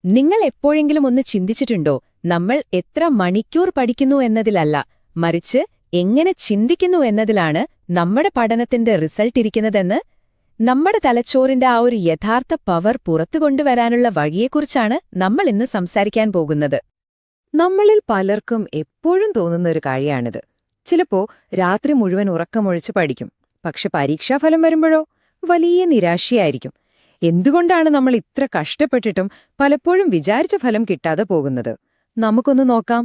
നിങ്ങൾ എപ്പോഴെങ്കിലും ഒന്ന് ചിന്തിച്ചിട്ടുണ്ടോ, നമ്മൾ എത്ര മണിക്കൂർ പഠിക്കുന്നു എന്നതിലല്ല, മറിച്ച് എങ്ങനെ ചിന്തിക്കുന്നു എന്നതിലാണ് നമ്മുടെ പഠനത്തിന്റെ റിസൾട്ട് ഇരിക്കുന്നതെന്ന്? നമ്മുടെ തലച്ചോറിന്റെ ആ ഒരു യഥാർത്ഥ പവർ പുറത്തുകൊണ്ടുവരാനുള്ള വഴിയെക്കുറിച്ചാണ് നമ്മൾ ഇന്ന് സംസാരിക്കാൻ പോകുന്നത്. നമ്മളിൽ പലർക്കും എപ്പോഴും തോന്നുന്ന ഒരു കാര്യമാണിത്. ചിലപ്പോ രാത്രി മുഴുവൻ ഉറക്കമൊഴിച്ച് പഠിക്കും, പക്ഷെ പരീക്ഷാഫലം വരുമ്പോഴോ വലിയ നിരാശയായിരിക്കും. എന്തുകൊണ്ടാണ് നമ്മൾ ഇത്ര കഷ്ടപ്പെട്ടിട്ടും പലപ്പോഴും വിചാരിച്ച ഫലം കിട്ടാതെ പോകുന്നത്? നമുക്കൊന്ന് നോക്കാം.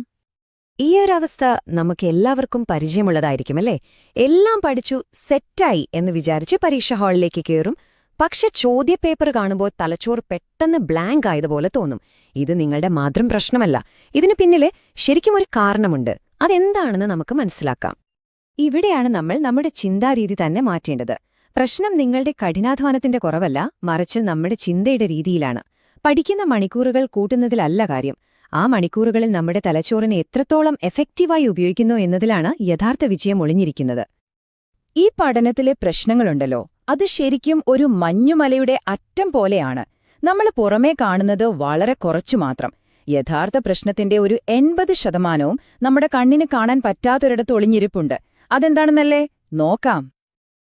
ഈയൊരവസ്ഥ നമുക്കെല്ലാവർക്കും പരിചയമുള്ളതായിരിക്കുമല്ലേ? എല്ലാം പഠിച്ചു സെറ്റായി എന്ന് വിചാരിച്ച് പരീക്ഷാ ഹാളിലേക്ക് കയറും. പക്ഷെ ചോദ്യപേപ്പർ കാണുമ്പോൾ തലച്ചോറ് പെട്ടെന്ന് ബ്ലാങ്ക് ആയതുപോലെ തോന്നും. ഇത് നിങ്ങളുടെ മാത്രം പ്രശ്നമല്ല. ഇതിന് പിന്നില് ശരിക്കും ഒരു കാരണമുണ്ട്. അതെന്താണെന്ന് നമുക്ക് മനസ്സിലാക്കാം. ഇവിടെയാണ് നമ്മൾ നമ്മുടെ ചിന്താരീതി തന്നെ മാറ്റേണ്ടത്. പ്രശ്നം നിങ്ങളുടെ കഠിനാധ്വാനത്തിന്റെ കുറവല്ല, മറിച്ച് നമ്മുടെ ചിന്തയുടെ രീതിയിലാണ്. പഠിക്കുന്ന മണിക്കൂറുകൾ കൂട്ടുന്നതിലല്ല കാര്യം, ആ മണിക്കൂറുകളിൽ നമ്മുടെ തലച്ചോറിനെ എത്രത്തോളം എഫക്റ്റീവായി ഉപയോഗിക്കുന്നു എന്നതിലാണ് യഥാർത്ഥ വിജയം ഒളിഞ്ഞിരിക്കുന്നത്. ഈ പഠനത്തിലെ പ്രശ്നങ്ങളുണ്ടല്ലോ, അത് ശരിക്കും ഒരു മഞ്ഞുമലയുടെ അറ്റം പോലെയാണ്. നമ്മൾ പുറമേ കാണുന്നത് വളരെ കുറച്ചു മാത്രം. യഥാർത്ഥ പ്രശ്നത്തിന്റെ ഒരു 80% നമ്മുടെ കണ്ണിന് കാണാൻ പറ്റാത്തൊരിടത്ത് ഒളിഞ്ഞിരിപ്പുണ്ട്. അതെന്താണെന്നല്ലേ നോക്കാം.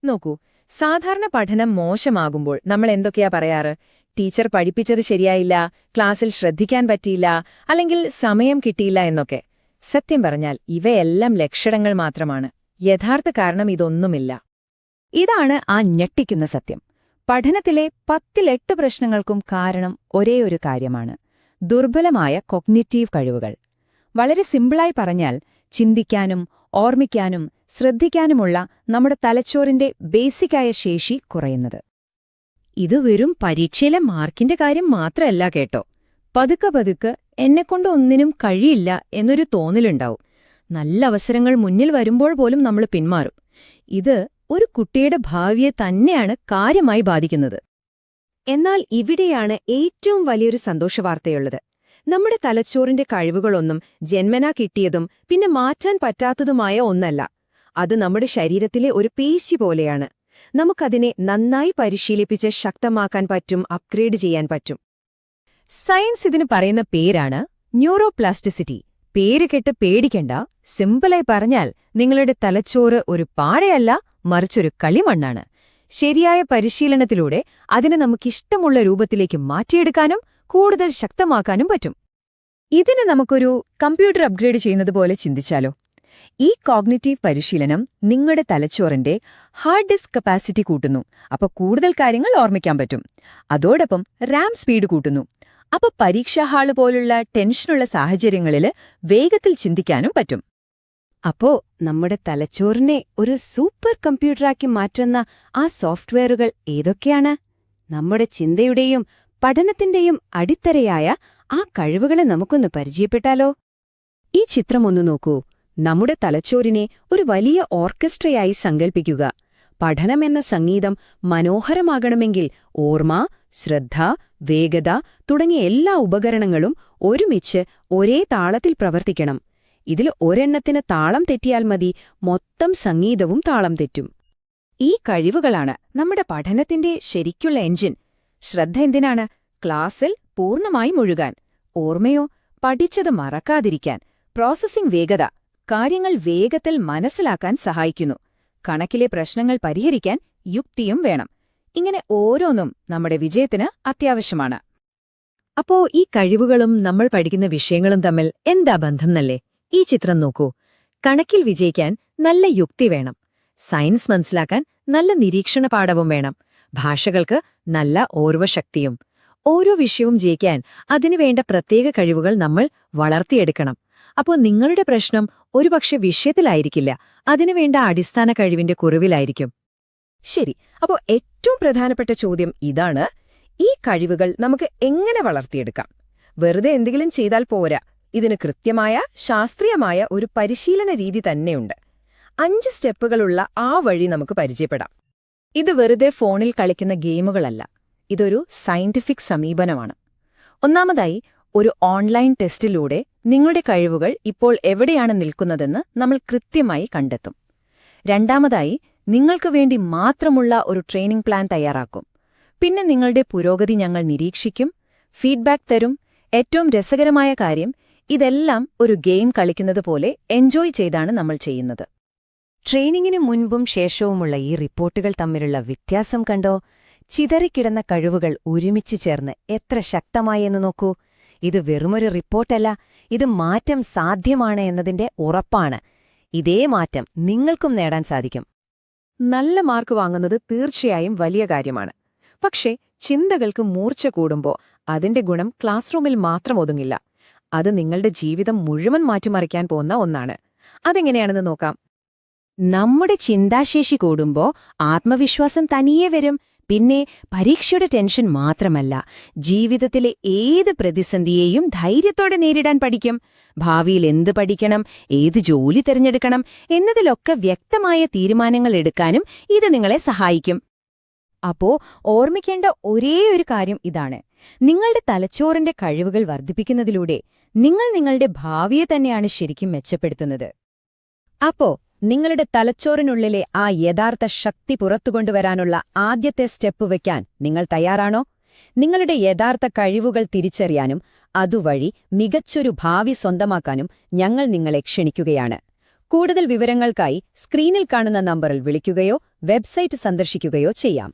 നോക്കൂ, സാധാരണ പഠനം മോശമാകുമ്പോൾ നമ്മൾ എന്തൊക്കെയാ പറയാറ്? ടീച്ചർ പഠിപ്പിച്ചത് ശരിയായില്ല, ക്ലാസ്സിൽ ശ്രദ്ധിക്കാൻ പറ്റിയില്ല, അല്ലെങ്കിൽ സമയം കിട്ടിയില്ല എന്നൊക്കെ. സത്യം പറഞ്ഞാൽ ഇവയെല്ലാം ലക്ഷണങ്ങൾ മാത്രമാണ്. യഥാർത്ഥ കാരണം ഇതൊന്നുമില്ല. ഇതാണ് ആ ഞെട്ടിക്കുന്ന സത്യം. പഠനത്തിലെ 10-8 പ്രശ്നങ്ങൾക്കും കാരണം ഒരേയൊരു കാര്യമാണ്: ദുർബലമായ കൊഗ്നിറ്റീവ് കഴിവുകൾ. വളരെ സിമ്പിളായി പറഞ്ഞാൽ, ചിന്തിക്കാനും ഓർമ്മിക്കാനും ശ്രദ്ധിക്കാനുമുള്ള നമ്മുടെ തലച്ചോറിന്റെ ബേസിക്കായ ശേഷി കുറയുന്നത്. ഇത് വെറും പരീക്ഷയിലെ മാർക്കിന്റെ കാര്യം മാത്രമല്ല കേട്ടോ. പതുക്കെ പതുക്കെ എന്നെക്കൊണ്ട് ഒന്നിനും കഴിയില്ല എന്നൊരു തോന്നലുണ്ടാവും. നല്ല അവസരങ്ങൾ മുന്നിൽ വരുമ്പോൾ പോലും നമ്മൾ പിന്മാറും. ഇത് ഒരു കുട്ടിയുടെ ഭാവിയെ തന്നെയാണ് കാര്യമായി ബാധിക്കുന്നത്. എന്നാൽ ഇവിടെയാണ് ഏറ്റവും വലിയൊരു സന്തോഷവാർത്തയുള്ളത്. നമ്മുടെ തലച്ചോറിന്റെ കഴിവുകളൊന്നും ജന്മനാ കിട്ടിയതും പിന്നെ മാറ്റാൻ പറ്റാത്തതുമായ ഒന്നല്ല. അത് നമ്മുടെ ശരീരത്തിലെ ഒരു പേശി പോലെയാണ്. നമുക്കതിനെ നന്നായി പരിശീലിപ്പിച്ച് ശക്തമാക്കാൻ പറ്റും, അപ്ഗ്രേഡ് ചെയ്യാൻ പറ്റും. സയൻസ് ഇതിന് പറയുന്ന പേരാണ് ന്യൂറോപ്ലാസ്റ്റിസിറ്റി. പേര് കേട്ട് പേടിക്കണ്ട. സിമ്പിളായി പറഞ്ഞാൽ, നിങ്ങളുടെ തലച്ചോറ് ഒരു പാഴയല്ല, മറിച്ചൊരു കളിമണ്ണാണ്. ശരിയായ പരിശീലനത്തിലൂടെ അതിനെ നമുക്കിഷ്ടമുള്ള രൂപത്തിലേക്ക് മാറ്റിയെടുക്കാനും കൂടുതൽ ശക്തമാക്കാനും പറ്റും. ഇതിന് നമുക്കൊരു കമ്പ്യൂട്ടർ അപ്ഗ്രേഡ് ചെയ്യുന്നതുപോലെ ചിന്തിച്ചാലോ? ഈ കോഗ്നിറ്റീവ് പരിശീലനം നിങ്ങളുടെ തലച്ചോറിന്റെ ഹാർഡ് ഡിസ്ക് കപ്പാസിറ്റി കൂട്ടുന്നു. അപ്പൊ കൂടുതൽ കാര്യങ്ങൾ ഓർമ്മിക്കാൻ പറ്റും. അതോടൊപ്പം റാം സ്പീഡ് കൂട്ടുന്നു. അപ്പൊ പരീക്ഷാ ഹാള് പോലുള്ള ടെൻഷനുള്ള സാഹചര്യങ്ങളിൽ വേഗത്തിൽ ചിന്തിക്കാനും പറ്റും. അപ്പോ നമ്മുടെ തലച്ചോറിനെ ഒരു സൂപ്പർ കമ്പ്യൂട്ടറാക്കി മാറ്റുന്ന ആ സോഫ്റ്റ്വെയറുകൾ ഏതൊക്കെയാണ്? നമ്മുടെ ചിന്തയുടെയും പഠനത്തിന്റെയും അടിത്തറയായ ആ കഴിവുകളെ നമുക്കൊന്ന് പരിചയപ്പെട്ടാലോ? ഈ ചിത്രം ഒന്ന് നോക്കൂ. നമ്മുടെ തലച്ചോറിനെ ഒരു വലിയ ഓർക്കസ്ട്രയായി സങ്കൽപ്പിക്കുക. പഠനമെന്ന സംഗീതം മനോഹരമാകണമെങ്കിൽ ഓർമ്മ, ശ്രദ്ധ, വേഗത തുടങ്ങിയ എല്ലാ ഉപകരണങ്ങളും ഒരുമിച്ച് ഒരേ താളത്തിൽ പ്രവർത്തിക്കണം. ഇതിൽ ഒരെണ്ണത്തിന് താളം തെറ്റിയാൽ മതി, മൊത്തം സംഗീതവും താളം തെറ്റും. ഈ കഴിവുകളാണ് നമ്മുടെ പഠനത്തിന്റെ ശരിക്കുള്ള എഞ്ചിൻ. ശ്രദ്ധ എന്തിനാണ്? ക്ലാസ്സിൽ പൂർണ്ണമായി മുഴുകാൻ. ഓർമ്മയോ? പഠിച്ചത് മറക്കാതിരിക്കാൻ. പ്രോസസ്സിംഗ് വേഗത കാര്യങ്ങൾ വേഗത്തിൽ മനസ്സിലാക്കാൻ സഹായിക്കുന്നു. കണക്കിലെ പ്രശ്നങ്ങൾ പരിഹരിക്കാൻ യുക്തിയും വേണം. ഇങ്ങനെ ഓരോന്നും നമ്മുടെ വിജയത്തിന് അത്യാവശ്യമാണ്. അപ്പോ ഈ കഴിവുകളും നമ്മൾ പഠിക്കുന്ന വിഷയങ്ങളും തമ്മിൽ എന്താ ബന്ധംന്നല്ലേ? ഈ ചിത്രം നോക്കൂ. കണക്കിൽ വിജയിക്കാൻ നല്ല യുക്തി വേണം. സയൻസ് മനസ്സിലാക്കാൻ നല്ല നിരീക്ഷണ പാഠവും വേണം. ഭാഷകൾക്ക് നല്ല ഓർവശക്തിയും. ഓരോ വിഷയവും ജയിക്കാൻ അതിനുവേണ്ട പ്രത്യേക കഴിവുകൾ നമ്മൾ വളർത്തിയെടുക്കണം. അപ്പോൾ നിങ്ങളുടെ പ്രശ്നം ഒരുപക്ഷെ വിഷയത്തിലായിരിക്കില്ല, അതിനുവേണ്ട അടിസ്ഥാന കഴിവിന്റെ കുറവിലായിരിക്കും. ശരി, അപ്പോൾ ഏറ്റവും പ്രധാനപ്പെട്ട ചോദ്യം ഇതാണ്: ഈ കഴിവുകൾ നമുക്ക് എങ്ങനെ വളർത്തിയെടുക്കാം? വെറുതെ എന്തെങ്കിലും ചെയ്താൽ പോരാ. ഇതിന് കൃത്യമായ ശാസ്ത്രീയമായ ഒരു പരിശീലന രീതി തന്നെയുണ്ട്. 5 സ്റ്റെപ്പുകളുള്ള ആ വഴി നമുക്ക് പരിചയപ്പെടാം. ഇത് വെറുതെ ഫോണിൽ കളിക്കുന്ന ഗെയിമുകളല്ല, ഇതൊരു സയന്റിഫിക് സമീപനമാണ്. ഒന്നാമതായി, ഒരു ഓൺലൈൻ ടെസ്റ്റിലൂടെ നിങ്ങളുടെ കഴിവുകൾ ഇപ്പോൾ എവിടെയാണ് നിൽക്കുന്നതെന്ന് നമ്മൾ കൃത്യമായി കണ്ടെത്തും. രണ്ടാമതായി, നിങ്ങൾക്ക് വേണ്ടി മാത്രമുള്ള ഒരു ട്രെയിനിംഗ് പ്ലാൻ തയ്യാറാക്കും. പിന്നെ നിങ്ങളുടെ പുരോഗതി ഞങ്ങൾ നിരീക്ഷിക്കും, ഫീഡ്ബാക്ക് തരും, ഏറ്റവും രസകരമായ കാര്യം, ഇതെല്ലാം ഒരു ഗെയിം കളിക്കുന്നത് പോലെ എൻജോയ് ചെയ്താണ് നമ്മൾ ചെയ്യുന്നത്. ട്രെയിനിങ്ങിന് മുൻപും ശേഷവുമുള്ള ഈ റിപ്പോർട്ടുകൾ തമ്മിലുള്ള വ്യത്യാസം കണ്ടോ? ചിതറിക്കിടന്ന കഴിവുകൾ ഒരുമിച്ച് ചേർന്ന് എത്ര ശക്തമായെന്ന് നോക്കൂ. ഇത് വെറുമൊരു റിപ്പോർട്ടല്ല, ഇത് മാറ്റം സാധ്യമാണ് എന്നതിന്റെ ഉറപ്പാണ്. ഇതേ മാറ്റം നിങ്ങൾക്കും നേടാൻ സാധിക്കും. നല്ല മാർക്ക് വാങ്ങുന്നത് തീർച്ചയായും വലിയ കാര്യമാണ്. പക്ഷേ ചിന്തകൾക്ക് മൂർച്ച കൂടുമ്പോൾ അതിന്റെ ഗുണം ക്ലാസ് റൂമിൽ മാത്രം ഒതുങ്ങില്ല. അത് നിങ്ങളുടെ ജീവിതം മുഴുവൻ മാറ്റിമറിക്കാൻ പോകുന്ന ഒന്നാണ്. അതെങ്ങനെയാണെന്ന് നോക്കാം. നമ്മുടെ ചിന്താശേഷി കൂടുമ്പോ ആത്മവിശ്വാസം തനിയെ വരും. പിന്നെ പരീക്ഷയുടെ ടെൻഷൻ മാത്രമല്ല, ജീവിതത്തിലെ ഏത് പ്രതിസന്ധിയെയും ധൈര്യത്തോടെ നേരിടാൻ പഠിക്കും. ഭാവിയിൽ എന്ത് പഠിക്കണം, ഏത് ജോലി തിരഞ്ഞെടുക്കണം എന്നതിലൊക്കെ വ്യക്തമായ തീരുമാനങ്ങൾ എടുക്കാനും ഇത് നിങ്ങളെ സഹായിക്കും. അപ്പോ ഓർമ്മിക്കേണ്ട ഒരേയൊരു കാര്യം ഇതാണ്: നിങ്ങളുടെ തലച്ചോറിന്റെ കഴിവുകൾ വർദ്ധിപ്പിക്കുന്നതിലൂടെ നിങ്ങൾ നിങ്ങളുടെ ഭാവിയെ തന്നെയാണ് ശരിക്കും മെച്ചപ്പെടുത്തുന്നത്. അപ്പോ നിങ്ങളുടെ തലച്ചോറിനുള്ളിലെ ആ യഥാർത്ഥ ശക്തി പുറത്തുകൊണ്ടുവരാനുള്ള ആദ്യത്തെ സ്റ്റെപ്പ് വയ്ക്കാൻ നിങ്ങൾ തയ്യാറാണോ? നിങ്ങളുടെ യഥാർത്ഥ കഴിവുകൾ തിരിച്ചറിയാനും അതുവഴി മികച്ചൊരു ഭാവി സ്വന്തമാക്കാനും ഞങ്ങൾ നിങ്ങളെ ക്ഷണിക്കുകയാണ്. കൂടുതൽ വിവരങ്ങൾക്കായി സ്ക്രീനിൽ കാണുന്ന നമ്പറിൽ വിളിക്കുകയോ വെബ്സൈറ്റ് സന്ദർശിക്കുകയോ ചെയ്യാം.